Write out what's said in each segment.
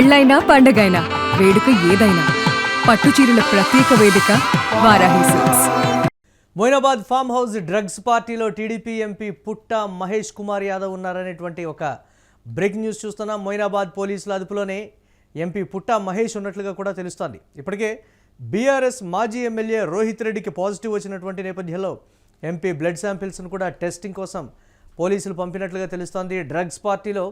పెళ్ళైనా పండగైనా వేడుక ఏదైనా పట్టు చీరల ప్రత్యేక వేదిక Varahi silks. Moinabad farm house drugs పార్టీలో టీడీపీ ఎంపీ పుట్ట మహేష్ కుమార్ యాదవ్ ఉన్నారనేటువంటి ఒక బ్రేకింగ్ న్యూస్ చూస్తున్నాం. మొయినాబాద్ పోలీసుల అదుపులోనే ఎంపీ పుట్ట మహేష్ ఉన్నట్లుగా కూడా తెలుస్తోంది. ఇప్పటికే బీఆర్ఎస్ మాజీ ఎమ్మెల్యే రోహిత్ రెడ్డికి పాజిటివ్ వచ్చినటువంటి నేపథ్యంలో ఎంపీ బ్లడ్ శాంపిల్స్ను కూడా టెస్టింగ్ కోసం పోలీసులు పంపినట్లుగా తెలుస్తోంది. డ్రగ్స్ పార్టీలో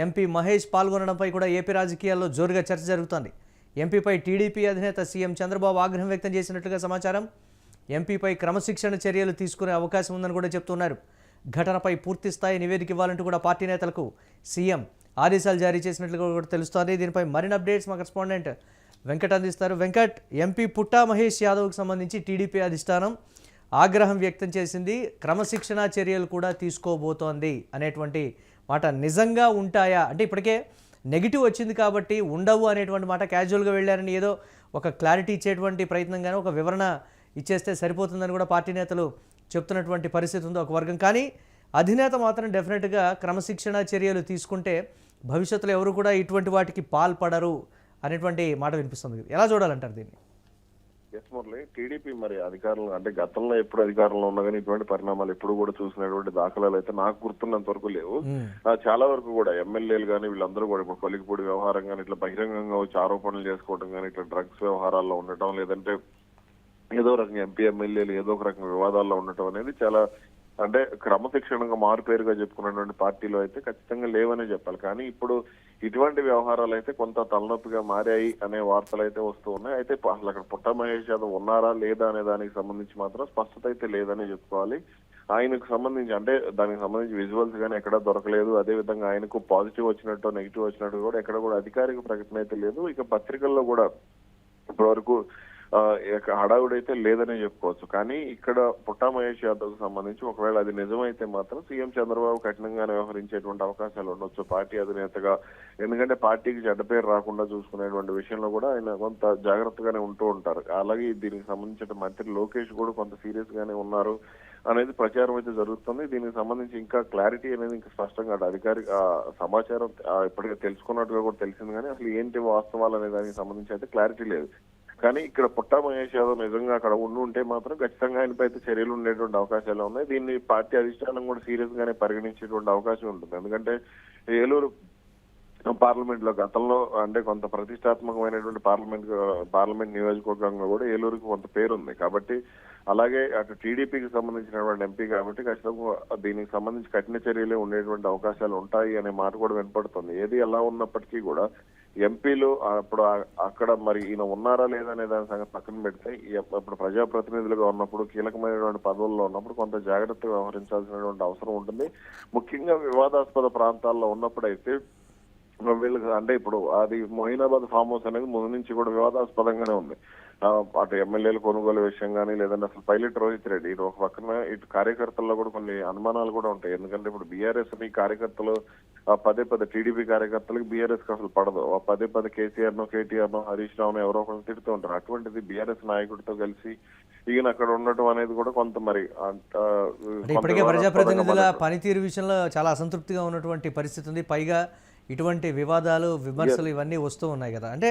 ఎంపీ మహేష్ పాల్గొనడంపై కూడా ఏపీ రాజకీయాల్లో జోరుగా చర్చ జరుగుతోంది. ఎంపీపై టీడీపీ అధినేత సీఎం చంద్రబాబు ఆగ్రహం వ్యక్తం చేసినట్లుగా సమాచారం. ఎంపీపై క్రమశిక్షణ చర్యలు తీసుకునే అవకాశం ఉందని కూడా చెప్తున్నారు. ఘటనపై పూర్తి స్థాయి నివేదిక ఇవ్వాలంటూ కూడా పార్టీ నేతలకు సీఎం ఆదేశాలు జారీ చేసినట్లుగా కూడా తెలుస్తోంది. దీనిపై మరిన్ని అప్డేట్స్ మా కరెస్పాండెంట్ వెంకట్ అందిస్తారు. వెంకట్, ఎంపీ పుట్టా మహేష్ యాదవ్కి సంబంధించి టీడీపీ అధిష్టానం ఆగ్రహం వ్యక్తం చేసింది, క్రమశిక్షణ చర్యలు కూడా తీసుకోబోతోంది అనేటువంటి మాట నిజంగా ఉంటాయా? అంటే ఇప్పటికే నెగిటివ్ వచ్చింది కాబట్టి ఉండవు అనేటువంటి మాట, క్యాజువల్గా వెళ్ళారని ఏదో ఒక క్లారిటీ ఇచ్చేటువంటి ప్రయత్నంగానే ఒక వివరణ ఇచ్చేస్తే సరిపోతుందని కూడా పార్టీ నేతలు చెప్తున్నటువంటి పరిస్థితి ఉంది ఒక వర్గం. కానీ అధినేత మాత్రం డెఫినెట్గా క్రమశిక్షణ చర్యలు తీసుకుంటే భవిష్యత్తులో ఎవరు కూడా ఇటువంటి వాటికి పాల్పడరు అనేటువంటి మాట వినిపిస్తుంది. ఎలా చూడాలంటారు దీన్ని? ఎస్ మురళి, టీడీపీ మరి అధికారంలో అంటే గతంలో ఎప్పుడు అధికారంలో ఉన్నా కానీ ఇటువంటి పరిణామాలు ఎప్పుడు కూడా చూసినటువంటి దాఖలాలు అయితే నాకు గుర్తున్నంత వరకు లేవు. చాలా వరకు కూడా ఎమ్మెల్యేలు కానీ వీళ్ళందరూ కూడా ఇప్పుడు కొలికిపూడి వ్యవహారం కానీ ఇట్లా బహిరంగంగా వచ్చి ఆరోపణలు చేసుకోవడం కానీ ఇట్లా డ్రగ్స్ వ్యవహారాల్లో ఉండటం, లేదంటే ఏదో రకంగా ఎంపీ ఎమ్మెల్యేలు ఏదో ఒక రకంగా వివాదాల్లో ఉండటం అనేది చాలా అంటే క్రమశిక్షణగా మారుపేరుగా చెప్పుకున్నటువంటి పార్టీలో అయితే ఖచ్చితంగా లేవనే చెప్పాలి. కానీ ఇప్పుడు ఇటువంటి వ్యవహారాలు అయితే కొంత తలనొప్పిగా మారాయి అనే వార్తలు అయితే వస్తూ ఉన్నాయి. అయితే అసలు అక్కడ పుట్ట మహేష్ యాదవ్ ఉన్నారా లేదా అనే దానికి సంబంధించి మాత్రం స్పష్టత అయితే లేదని చెప్పుకోవాలి. ఆయనకు సంబంధించి అంటే దానికి సంబంధించి విజువల్స్ కానీ ఎక్కడా దొరకలేదు. అదే విధంగా ఆయనకు పాజిటివ్ వచ్చినట్టు నెగిటివ్ వచ్చినట్టు కూడా ఎక్కడ కూడా అధికారిక ప్రకటన అయితే లేదు. ఇక పత్రికల్లో కూడా ఇప్పటివరకు హడావుడైతే లేదనే చెప్పుకోవచ్చు. కానీ ఇక్కడ పుట్టా మహేష్ యాదవ్ కు సంబంధించి ఒకవేళ అది నిజమైతే మాత్రం సీఎం చంద్రబాబు కఠినంగానే వ్యవహరించేటువంటి అవకాశాలు ఉండొచ్చు పార్టీ అధినేతగా. ఎందుకంటే పార్టీకి చెడ్డ పేరు రాకుండా చూసుకునేటువంటి విషయంలో కూడా ఆయన కొంత జాగ్రత్తగానే ఉంటూ ఉంటారు. అలాగే దీనికి సంబంధించిన మంత్రి లోకేష్ కూడా కొంత సీరియస్ గానే ఉన్నారు అనేది ప్రచారం అయితే జరుగుతుంది. దీనికి సంబంధించి ఇంకా క్లారిటీ అనేది ఇంకా స్పష్టంగా అధికారిక సమాచారం ఇప్పటికే తెలుసుకున్నట్టుగా కూడా తెలిసింది. కానీ అసలు ఏంటి వాస్తవాలు అనే దానికి సంబంధించి అయితే క్లారిటీ లేదు. కానీ ఇక్కడ పుట్టా మహేష్ యాదవ్ నిజంగా అక్కడ ఉంటే మాత్రం ఖచ్చితంగా ఆయనపై అయితే చర్యలు ఉండేటువంటి అవకాశాలు ఉన్నాయి. దీన్ని పార్టీ అధిష్టానం కూడా సీరియస్ గానే పరిగణించేటువంటి అవకాశం ఉంటుంది. ఎందుకంటే ఏలూరు పార్లమెంట్ లో గతంలో అంటే కొంత ప్రతిష్టాత్మకమైనటువంటి పార్లమెంట్ నియోజకవర్గంగా కూడా ఏలూరుకి కొంత పేరుంది. కాబట్టి అలాగే అటు టీడీపీకి సంబంధించినటువంటి ఎంపీ కాబట్టి ఖచ్చితంగా దీనికి సంబంధించి కఠిన చర్యలే ఉండేటువంటి అవకాశాలు ఉంటాయి అనే మాట కూడా వినపడుతుంది. ఏది ఎలా ఉన్నప్పటికీ కూడా ఎంపీలు అప్పుడు అక్కడ మరి ఈయన ఉన్నారా లేదా అనే దాని సంగతి పక్కన పెడితే ఇప్పుడు ప్రజాప్రతినిధులుగా ఉన్నప్పుడు కీలకమైనటువంటి పదవుల్లో ఉన్నప్పుడు కొంత జాగ్రత్తగా వ్యవహరించాల్సినటువంటి అవసరం ఉంటుంది. ముఖ్యంగా వివాదాస్పద ప్రాంతాల్లో ఉన్నప్పుడైతే వీళ్ళకి అంటే ఇప్పుడు అది మొయినాబాద్ ఫామ్ హౌస్ అనేది ముందు నుంచి కూడా వివాదాస్పదంగానే ఉంది. అటు ఎమ్మెల్యేల కొనుగోలు విషయం కానీ లేదంటే అసలు పైలట్ రోహిత్ రెడ్డి ఇటు ఒక పక్కన ఇటు కార్యకర్తల్లో కూడా కొన్ని అనుమానాలు కూడా ఉంటాయి. ఎందుకంటే ఇప్పుడు బీఆర్ఎస్ కార్యకర్తలు పదే టీడీపీ కార్యకర్తలకు బీఆర్ఎస్ కి అసలు పడదు. పదే కేసీఆర్ నో కేటీఆర్ నో హరీష్ రావును ఎవరో ఒకరు తిడుతూ ఉంటారు. అటువంటిది బీఆర్ఎస్ నాయకుడితో కలిసి ఈయన అక్కడ ఉండటం అనేది కూడా కొంత మరి ఇప్పటికే ప్రజాప్రతినిధుల పనితీరు విషయంలో చాలా అసంతృప్తిగా ఉన్నటువంటి పరిస్థితి ఉంది. పైగా ఇటువంటి వివాదాలు విమర్శలు ఇవన్నీ వస్తూ ఉన్నాయి కదా. అంటే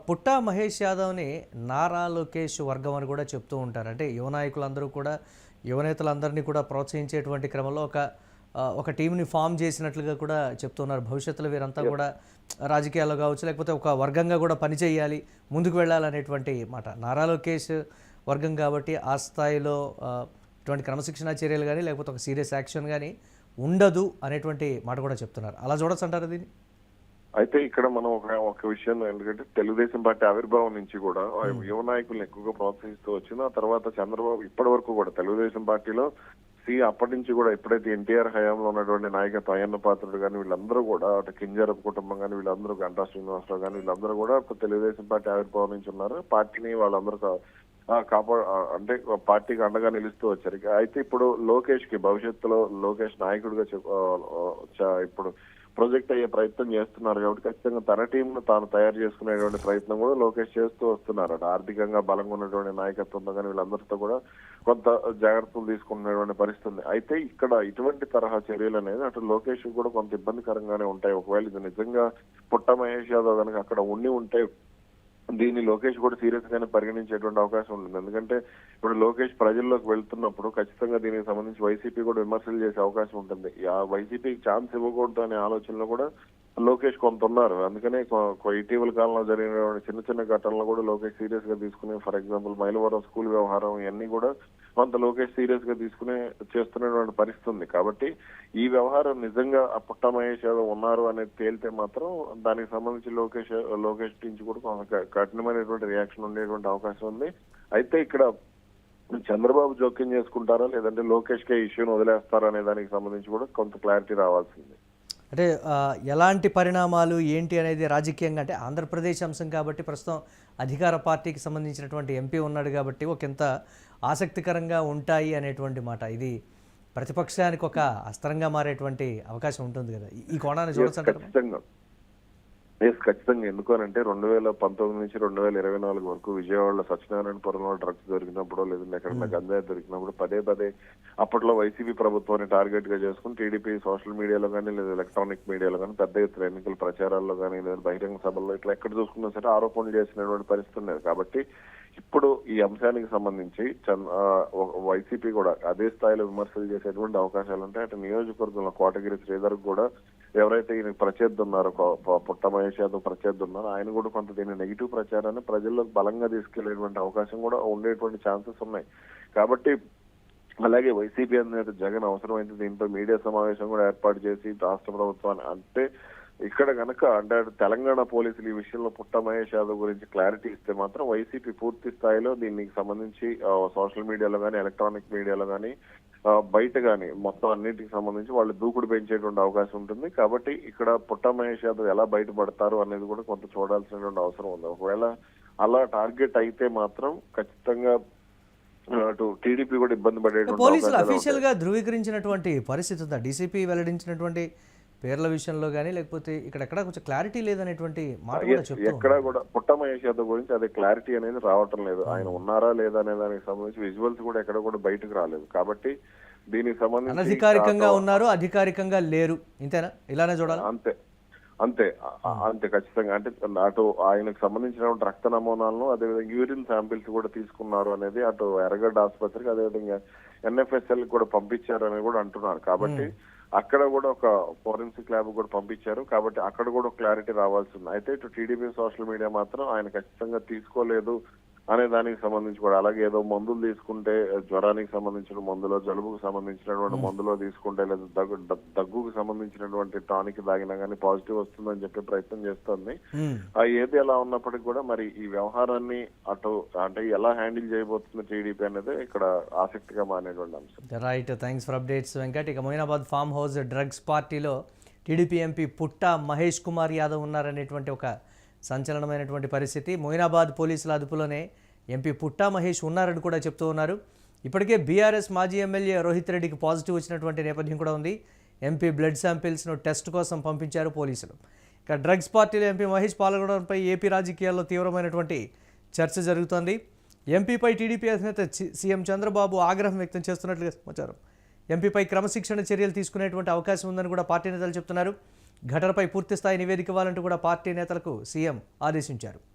పుట్టా మహేష్ యాదవ్ని నారా లోకేష్ వర్గం అని కూడా చెప్తూ ఉంటారు. అంటే యువ నాయకులందరూ కూడా యువనేతలందరినీ కూడా ప్రోత్సహించేటువంటి క్రమంలో ఒక టీంని ఫామ్ చేసినట్లుగా కూడా చెప్తున్నారు. భవిష్యత్తులో వీరంతా కూడా రాజకీయాల్లో కావచ్చు లేకపోతే ఒక వర్గంగా కూడా పనిచేయాలి, ముందుకు వెళ్ళాలనేటువంటి మాట. నారా లోకేష్ వర్గం కాబట్టి ఆ స్థాయిలో ఇటువంటి క్రమశిక్షణ చర్యలు కానీ లేకపోతే ఒక సీరియస్ యాక్షన్ కానీ ఉండదు అనేటువంటి మాట కూడా చెప్తున్నారు. అలా చూడొచ్చు అంటారు దీన్ని? అయితే ఇక్కడ మనం ఒక విషయం, ఎందుకంటే తెలుగుదేశం పార్టీ ఆవిర్భావం నుంచి కూడా యువ నాయకులను ఎక్కువగా ప్రోత్సహిస్తూ వచ్చింది. ఆ తర్వాత చంద్రబాబు ఇప్పటి వరకు కూడా తెలుగుదేశం పార్టీలో అప్పటి నుంచి కూడా ఎప్పుడైతే ఎన్టీఆర్ హయాంలో ఉన్నటువంటి నాయకత్వం అయ్యన్న పాత్రుడు కానీ వీళ్ళందరూ కూడా అటు కింజరపు కుటుంబం కానీ వీళ్ళందరూ గంటా శ్రీనివాసరావు కానీ వీళ్ళందరూ కూడా తెలుగుదేశం పార్టీ ఆవిర్భావం నుంచి ఉన్నారు. పార్టీని వాళ్ళందరూ అంటే పార్టీకి అండగా నిలుస్తూ వచ్చారు. అయితే ఇప్పుడు లోకేష్ కి భవిష్యత్తులో లోకేష్ నాయకుడిగా ఇప్పుడు ప్రొజెక్ట్ అయ్యే ప్రయత్నం చేస్తున్నారు. కాబట్టి ఖచ్చితంగా తన టీంను తాను తయారు చేసుకునేటువంటి ప్రయత్నం కూడా లోకేష్ చేస్తూ వస్తున్నారు. ఆర్థికంగా బలంగా ఉన్నటువంటి నాయకత్వంతో కానీ వీళ్ళందరితో కూడా కొంత జాగ్రత్తలు తీసుకుంటున్నటువంటి పరిస్థితి ఉంది. అయితే ఇక్కడ ఇటువంటి తరహా చర్యలు అనేది అటు లోకేష్ కూడా కొంత ఇబ్బందికరంగానే ఉంటాయి. ఒకవేళ ఇది నిజంగా పుట్ట మహేష్ యాదవ్ కనుక అక్కడ ఉంటే దీన్ని లోకేష్ కూడా సీరియస్ గానే పరిగణించేటువంటి అవకాశం ఉంటుంది. ఎందుకంటే ఇప్పుడు లోకేష్ ప్రజల్లోకి వెళ్తున్నప్పుడు ఖచ్చితంగా దీనికి సంబంధించి వైసీపీ కూడా విమర్శలు చేసే అవకాశం ఉంటుంది. ఆ వైసీపీకి ఛాన్స్ ఇవ్వకూడదు అనే ఆలోచనలో కూడా లోకేష్ కొంత ఉన్నారు. అందుకనే ఇటీవల కాలంలో జరిగిన చిన్న చిన్న ఘటనలు కూడా లోకేష్ సీరియస్ గా తీసుకుని, ఫర్ ఎగ్జాంపుల్ మైలవరం స్కూల్ వ్యవహారం ఇవన్నీ కూడా కొంత లోకేష్ సీరియస్ గా తీసుకుని చేస్తున్నటువంటి పరిస్థితి ఉంది. కాబట్టి ఈ వ్యవహారం నిజంగా ఆ పుట్ట మహేష్ యాదవ్ ఉన్నారు అనేది తేలితే మాత్రం దానికి సంబంధించి లోకేష్ నుంచి కూడా కొంత కఠినమైనటువంటి రియాక్షన్ ఉండేటువంటి అవకాశం ఉంది. అయితే ఇక్కడ చంద్రబాబు జోక్యం చేసుకుంటారా లేదంటే లోకేష్ కే ఇష్యూని వదిలేస్తారా అనే దానికి సంబంధించి కూడా కొంత క్లారిటీ రావాల్సింది. అంటే ఎలాంటి పరిణామాలు ఏంటి అనేది రాజకీయంగా, అంటే ఆంధ్రప్రదేశ్ అంశం కాబట్టి ప్రస్తుతం అధికార పార్టీకి సంబంధించినటువంటి ఎంపీ ఉన్నాడు కాబట్టి ఒకంత ఆసక్తికరంగా ఉంటాయి అనేటువంటి మాట. ఇది ప్రతిపక్షానికి ఒక అస్త్రంగా మారేటువంటి అవకాశం ఉంటుంది కదా, ఈ కోణాన్ని చూడొచ్చు. ఖచ్చితంగా. ఎందుకనంటే 2019 నుంచి 2024 వరకు విజయవాడలో సత్యనారాయణపురంలో డ్రగ్స్ దొరికినప్పుడు లేదంటే ఎక్కడన్నా గంజాయి దొరికినప్పుడు పదే అప్పట్లో వైసీపీ ప్రభుత్వాన్ని టార్గెట్ గా చేసుకుని టీడీపీ సోషల్ మీడియాలో కానీ లేదా ఎలక్ట్రానిక్ మీడియాలో కానీ పెద్ద ఎత్తున ఎన్నికల ప్రచారాల్లో కానీ లేదా బహిరంగ సభల్లో ఇట్లా ఎక్కడ చూసుకున్నా సరే ఆరోపణలు చేసినటువంటి పరిస్థితి ఉండేది. కాబట్టి ఇప్పుడు ఈ అంశానికి సంబంధించి వైసీపీ కూడా అదే స్థాయిలో విమర్శలు చేసేటువంటి అవకాశాలు ఉంటాయి. అటు నియోజకవర్గంలో కోటగిరి శ్రీధర్ కూడా ఎవరైతే ఈయన ప్రత్యర్థి ఉన్నారో, పుట్ట మహేష్ యాదవ్ ప్రత్యర్థి ఉన్నారో ఆయన కూడా కొంత దీన్ని నెగిటివ్ ప్రచారాన్ని ప్రజల్లోకి బలంగా తీసుకెళ్లేటువంటి అవకాశం కూడా ఉండేటువంటి ఛాన్సెస్ ఉన్నాయి. కాబట్టి అలాగే వైసీపీ అధినేత జగన్ అవసరమైతే దీంతో మీడియా సమావేశం కూడా ఏర్పాటు చేసి రాష్ట్ర ప్రభుత్వాన్ని అంటే ఇక్కడ కనుక అంటే తెలంగాణ పోలీసులు ఈ విషయంలో పుట్ట మహేష్ యాదవ్ గురించి క్లారిటీ ఇస్తే మాత్రం వైసీపీ పూర్తి స్థాయిలో దీనికి సంబంధించి సోషల్ మీడియాలో కానీ ఎలక్ట్రానిక్ మీడియాలో కానీ బయట కానీ మొత్తం అన్నింటికి సంబంధించి వాళ్ళు దూకుడు పెంచేటువంటి అవకాశం ఉంటుంది. కాబట్టి ఇక్కడ పుట్ట మహేష్ యాదవ్ ఎలా బయటపడతారు అనేది కూడా కొంత చూడాల్సినటువంటి అవసరం ఉంది. ఒకవేళ అలా టార్గెట్ అయితే మాత్రం ఖచ్చితంగా అటు టీడీపీ కూడా ఇబ్బంది పడేటువంటి పోలీసులు అఫీషియల్ గా ధృవీకరించినటువంటి పరిస్థితి ఉందా? డీసీపీ వెల్లడించినటువంటి పేర్ల విషయంలో కానీ లేకపోతే ఇక్కడ కొంచెం క్లారిటీ లేదనేటువంటి మాట కూడా చెప్తారు. ఎక్కడ కూడా పుట్ట మహేష్ యాదవ్ గురించి అదే క్లారిటీ అనేది రావటం లేదు. ఆయన ఉన్నారా లేదా అనే దానికి సంబంధించి విజువల్స్ కూడా ఎక్కడ కూడా బయటకు రాలేదు. కాబట్టి దీనికి సంబంధించి అనధికారికంగా ఉన్నారు, అధికారికంగా లేరు, ఇంతేనా? ఇలానే చూడాలి. అంతే ఖచ్చితంగా. అంటే అటు ఆయనకు సంబంధించిన రక్త నమూనాలను అదేవిధంగా యూరిన్ శాంపిల్స్ కూడా తీసుకున్నారు అనేది అటు ఎర్రగడ్డ ఆసుపత్రికి అదేవిధంగా ఎన్ఎఫ్ఎస్ఎల్ కూడా పంపించారు అని కూడా అంటున్నారు. కాబట్టి అక్కడ కూడా ఒక ఫోరెన్సిక్ ల్యాబ్ కూడా పంపించారు. కాబట్టి అక్కడ కూడా క్లారిటీ రావాల్సి ఉంది. అయితే ఇటు టీడీపీ సోషల్ మీడియా మాత్రం ఆయన ఖచ్చితంగా తీసుకోలేదు అనే దానికి సంబంధించి కూడా, అలాగే ఏదో మందులు తీసుకుంటే జ్వరానికి సంబంధించిన మందులో, జలుబుకు సంబంధించినటువంటి మందులో తీసుకుంటే లేదా దగ్గుకు సంబంధించినటువంటి టానిక్ తాగినా కానీ పాజిటివ్ వస్తుందని చెప్పే ప్రయత్నం చేస్తుంది. ఏది ఎలా ఉన్నప్పటికీ కూడా మరి ఈ వ్యవహారాన్ని అటు అంటే ఎలా హ్యాండిల్ చేయబోతుంది టీడీపీ అనేది ఇక్కడ ఆసక్తిగా మారేటువంటి అంశం. Right, thanks for updates Venkat. ఇక మొయినాబాద్ ఫామ్ హౌస్ డ్రగ్స్ పార్టీలో టీడీపీ ఎంపీ పుట్ట మహేష్ కుమార్ యాదవ్ ఉన్నారనేటువంటి ఒక సంచలనమైనటువంటి పరిస్థితి. మొయినాబాద్ పోలీసుల అదుపులోనే ఎంపీ పుట్టా మహేష్ ఉన్నారని కూడా చెప్తూ ఉన్నారు. ఇప్పటికే బీఆర్ఎస్ మాజీ ఎమ్మెల్యే రోహిత్ రెడ్డికి పాజిటివ్ వచ్చినటువంటి నేపథ్యం కూడా ఉంది. ఎంపీ బ్లడ్ శాంపిల్స్ను టెస్ట్ కోసం పంపించారు పోలీసులు. ఇక డ్రగ్స్ పార్టీలో ఎంపీ మహేష్ పాల్గొనడంపై ఏపీ రాజకీయాల్లో తీవ్రమైనటువంటి చర్చ జరుగుతోంది. ఎంపీపై టీడీపీ అధినేత సీఎం చంద్రబాబు ఆగ్రహం వ్యక్తం చేస్తున్నట్లుగా సమాచారం. ఎంపీపై క్రమశిక్షణ చర్యలు తీసుకునేటువంటి అవకాశం ఉందని కూడా పార్టీ నేతలు చెప్తున్నారు. ఘటనపై పూర్తిస్థాయి నివేదిక ఇవ్వాలంటూ కూడా పార్టీ నేతలకు సీఎం ఆదేశించారు.